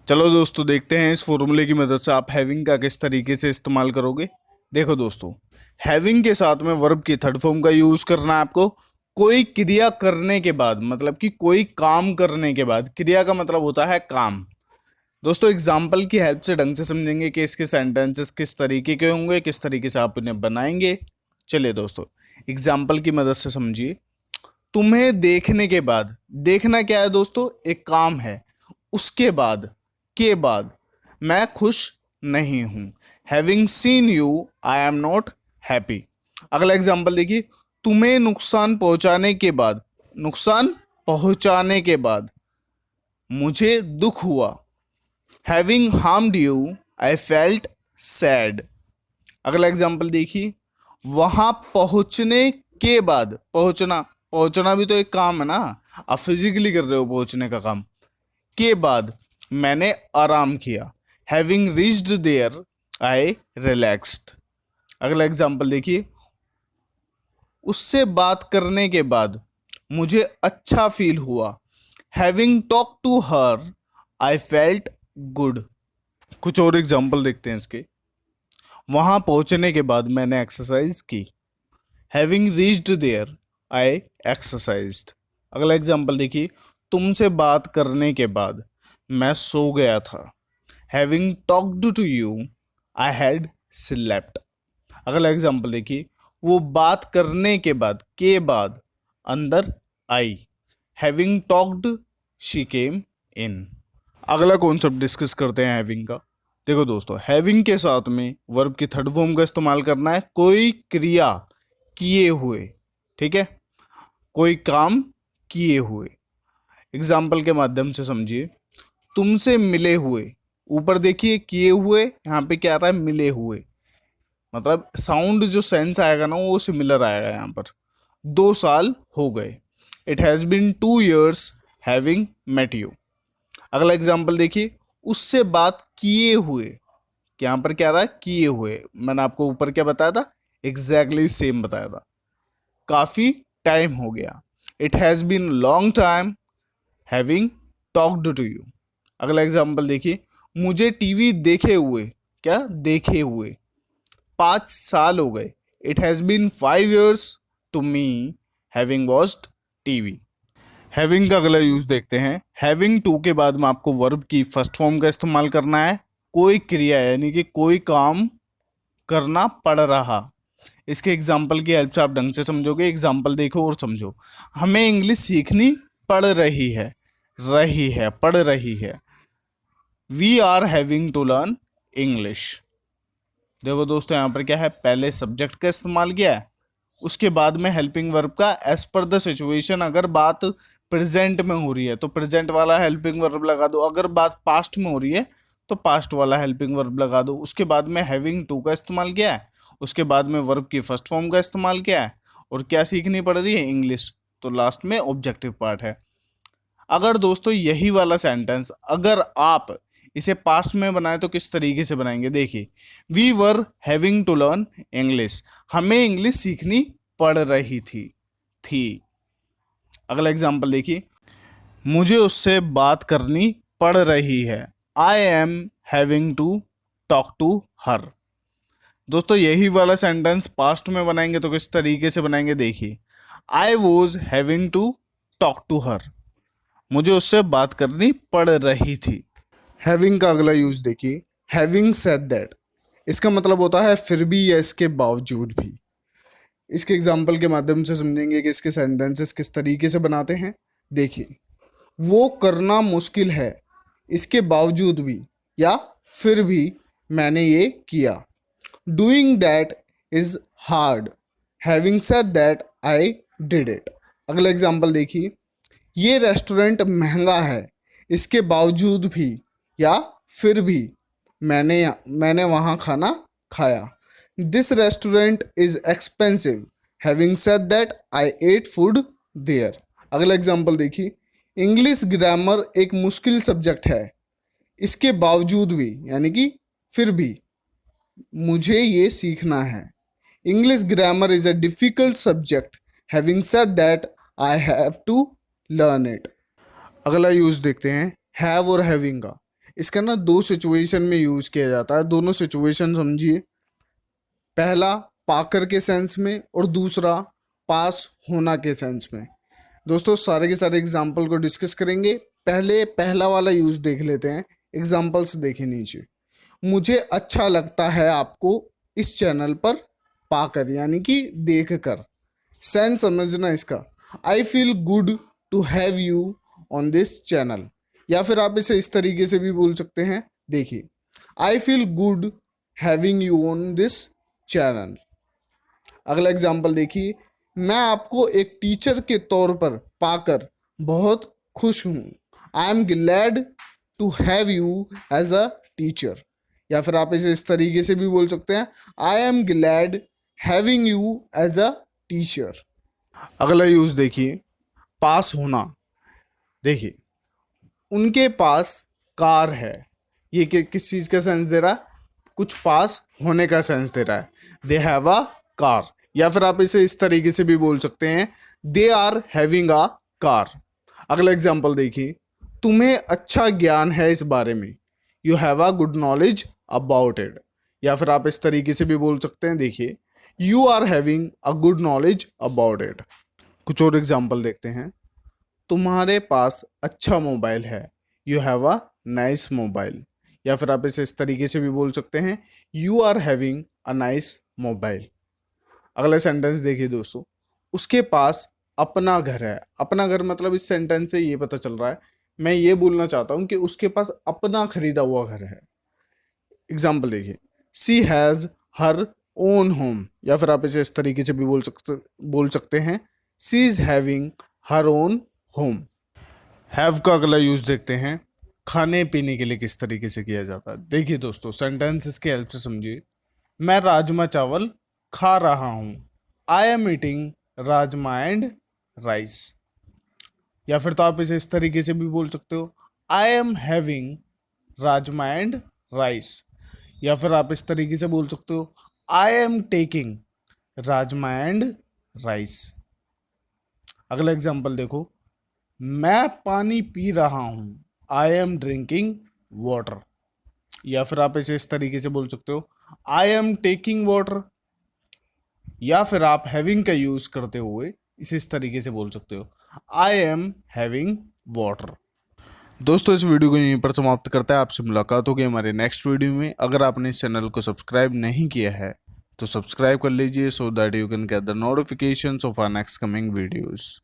चलो दोस्तों, देखते हैं इस फॉर्मूले की मदद से आप हैविंग का किस तरीके से इस्तेमाल करोगे। देखो दोस्तों, हैविंग के साथ में वर्ब की थर्ड फॉर्म का यूज करना है आपको। कोई क्रिया करने के बाद, मतलब कि कोई काम करने के बाद, क्रिया का मतलब होता है काम। दोस्तों, एग्जाम्पल की हेल्प से ढंग से समझेंगे कि इसके सेंटेंसेस किस तरीके के होंगे, किस तरीके से आप उन्हें बनाएंगे। चलिए दोस्तों, एग्जाम्पल की मदद से समझिए। तुम्हें देखने के बाद, देखना क्या है दोस्तों, एक काम है। उसके बाद, के बाद, मैं खुश नहीं हूं। Having seen you I am not happy. अगला एग्जाम्पल देखिए। तुम्हें नुकसान पहुंचाने के बाद, नुकसान पहुंचाने के बाद मुझे दुख हुआ। Having harmed you I felt sad. अगला एग्जाम्पल देखिए। वहां पहुंचने के बाद, पहुंचना, पहुंचना भी तो एक काम है ना, आप फिजिकली कर रहे हो पहुंचने का काम। के बाद मैंने आराम किया। Having reached there I relaxed. अगला एग्जाम्पल देखिए। उससे बात करने के बाद मुझे अच्छा फील हुआ। Having talk to her I felt good. कुछ और एग्जाम्पल देखते हैं इसके। वहां पहुंचने के बाद मैंने एक्सरसाइज की। Having reached there I exercised. अगला एग्जाम्पल देखिए। तुमसे बात करने के बाद मैं सो गया था। Having talked to you I had slept. अगला एग्जाम्पल देखिए। वो बात करने के बाद, के बाद, अंदर आई। Having talked she came in. अगला कॉन्सेप्ट डिस्कस करते हैं हैविंग का। देखो दोस्तों, हैविंग के साथ में वर्ब की थर्ड फॉर्म का इस्तेमाल करना है। कोई क्रिया किए हुए, ठीक है, कोई काम किए हुए। एग्जाम्पल के माध्यम से समझिए। तुमसे मिले हुए, ऊपर देखिए किए हुए, यहाँ पे क्या आ रहा है, मिले हुए। मतलब साउंड जो सेंस आएगा ना, वो सिमिलर आएगा यहाँ पर। 2 साल हो गए। It has been 2 years having met you. अगला एग्जाम्पल देखिए। उससे बात किए हुए, यहाँ पर क्या रहा है, किए हुए। मैंने आपको ऊपर क्या बताया था, एग्जैक्टली सेम बताया था। काफ़ी टाइम हो गया। It has been long time having talked to you. अगला एग्जाम्पल देखिए। मुझे टीवी देखे हुए, क्या, देखे हुए 5 साल हो गए। It has been 5 years to me having watched TV. Having का अगला यूज देखते हैं। हैविंग टू के बाद में आपको वर्ब की फर्स्ट फॉर्म का इस्तेमाल करना है। कोई क्रिया यानी कि कोई काम करना पड़ रहा। इसके एग्जाम्पल की हेल्प से आप ढंग से समझोगे। एग्जाम्पल देखो और समझो। हमें इंग्लिश सीखनी पड़ रही है, रही है, पड़ रही है। We are having to learn English. देखो दोस्तों, यहाँ पर क्या है, पहले सब्जेक्ट का इस्तेमाल किया है, उसके बाद में हेल्पिंग वर्ब का। एज पर द सिचुएशन, अगर बात प्रेजेंट में हो रही है तो प्रेजेंट वाला हेल्पिंग वर्ब लगा दो, अगर बात पास्ट में हो रही है तो पास्ट वाला हेल्पिंग वर्ब लगा दो। उसके बाद में हैविंग टू का इस्तेमाल किया है, उसके बाद में वर्ब की फर्स्ट फॉर्म का इस्तेमाल किया है, और क्या सीखनी पड़ रही है, इंग्लिश। तो लास्ट में ऑब्जेक्टिव पार्ट है। अगर दोस्तों यही वाला सेंटेंस अगर आप इसे पास्ट में बनाए तो किस तरीके से बनाएंगे, देखिए। We were having to learn English, हमें इंग्लिश सीखनी पड़ रही थी। अगला एग्जाम्पल देखिए। मुझे उससे बात करनी पड़ रही है। I am having to talk to her. दोस्तों यही वाला सेंटेंस पास्ट में बनाएंगे तो किस तरीके से बनाएंगे, देखिए। I was having to talk to her, मुझे उससे बात करनी पड़ रही थी। हैविंग का अगला यूज देखिए। हैविंग सेड दैट, इसका मतलब होता है फिर भी या इसके बावजूद भी। इसके एग्जाम्पल के माध्यम से समझेंगे कि इसके सेंटेंसेस किस तरीके से बनाते हैं। देखिए। वो करना मुश्किल है, इसके बावजूद भी या फिर भी मैंने ये किया। Doing that is hard, having said that I did it. अगला एग्जाम्पल देखिए। ये रेस्टोरेंट महंगा है, इसके बावजूद भी या फिर भी मैंने वहाँ खाना खाया। This restaurant is expensive, having said that I ate food there. अगला एग्जाम्पल देखिए। इंग्लिश ग्रामर एक मुश्किल सब्जेक्ट है, इसके बावजूद भी यानी कि फिर भी मुझे ये सीखना है। English grammar is a difficult subject, having said that I have to learn it. अगला यूज देखते हैं हैव और हैविंग का। इसका ना दो सिचुएशन में यूज किया जाता है। दोनों सिचुएशन समझिए, पहला पाकर के सेंस में और दूसरा पास होना के सेंस में। दोस्तों सारे के सारे एग्जाम्पल को डिस्कस करेंगे। पहले पहला वाला यूज देख लेते हैं। एग्जाम्पल्स देखिए नीचे। मुझे अच्छा लगता है आपको इस चैनल पर पाकर, यानी कि देख कर। सेंस समझना इसका, I feel good to have you on this channel. या फिर आप इसे इस तरीके से भी बोल सकते हैं, देखिए, आई feel good having you on this channel. अगला एग्जाम्पल देखिए, मैं आपको एक टीचर के तौर पर पाकर बहुत खुश हूँ। I am glad to have you as a teacher. या फिर आप इसे इस तरीके से भी बोल सकते हैं, I am glad having you as a teacher. अगला यूज देखिए, पास होना। देखिए, उनके पास कार है। ये किस चीज़ का सेंस दे रहा है? कुछ पास होने का सेंस दे रहा है। They have a car. या फिर आप इसे इस तरीके से भी बोल सकते हैं, they are having a car. अगला एग्जाम्पल देखिए, तुम्हें अच्छा ज्ञान है इस बारे में। You have a good knowledge about it. या फिर आप इस तरीके से भी बोल सकते हैं, देखिए, you are having a good knowledge about it. कुछ और एग्जाम्पल देखते हैं। तुम्हारे पास अच्छा मोबाइल है। You have a nice mobile. या फिर आप इसे इस तरीके से भी बोल सकते हैं, you are having a nice mobile. अगला सेंटेंस देखिए दोस्तों, उसके पास अपना घर है। अपना घर मतलब इस सेंटेंस से ये पता चल रहा है, मैं ये बोलना चाहता हूँ कि उसके पास अपना खरीदा हुआ घर है। एग्जाम्पल देखिए, सी हैज़ हर ओन होम। या फिर आप इसे इस तरीके से भी बोल सकते हैं, she is having her own home. Have का अगला यूज देखते हैं, खाने पीने के लिए किस तरीके से किया जाता है। देखिए दोस्तों, सेंटेंस इसके हेल्प से समझिए। मैं राजमा चावल खा रहा हूँ। I am eating rajma and rice. या फिर तो आप इसे इस तरीके से भी बोल सकते हो, आई am having rajma and rice. या फिर आप इस तरीके से बोल सकते हो, I am taking rajma and rice. अगला एग्जाम्पल देखो, मैं पानी पी रहा हूँ। I am drinking water. या फिर आप इसे इस तरीके से बोल सकते हो, आई एम टेकिंग वाटर। या फिर आप हैविंग का यूज करते हुए इसे इस तरीके से बोल सकते हो, आई एम हैविंग वाटर। दोस्तों इस वीडियो को यहीं पर समाप्त करते हैं। आपसे मुलाकात होगी हमारे नेक्स्ट वीडियो में। अगर आपने इस चैनल को सब्सक्राइब नहीं किया है तो सब्सक्राइब कर लीजिए, so that you can get the notifications of our next coming videos.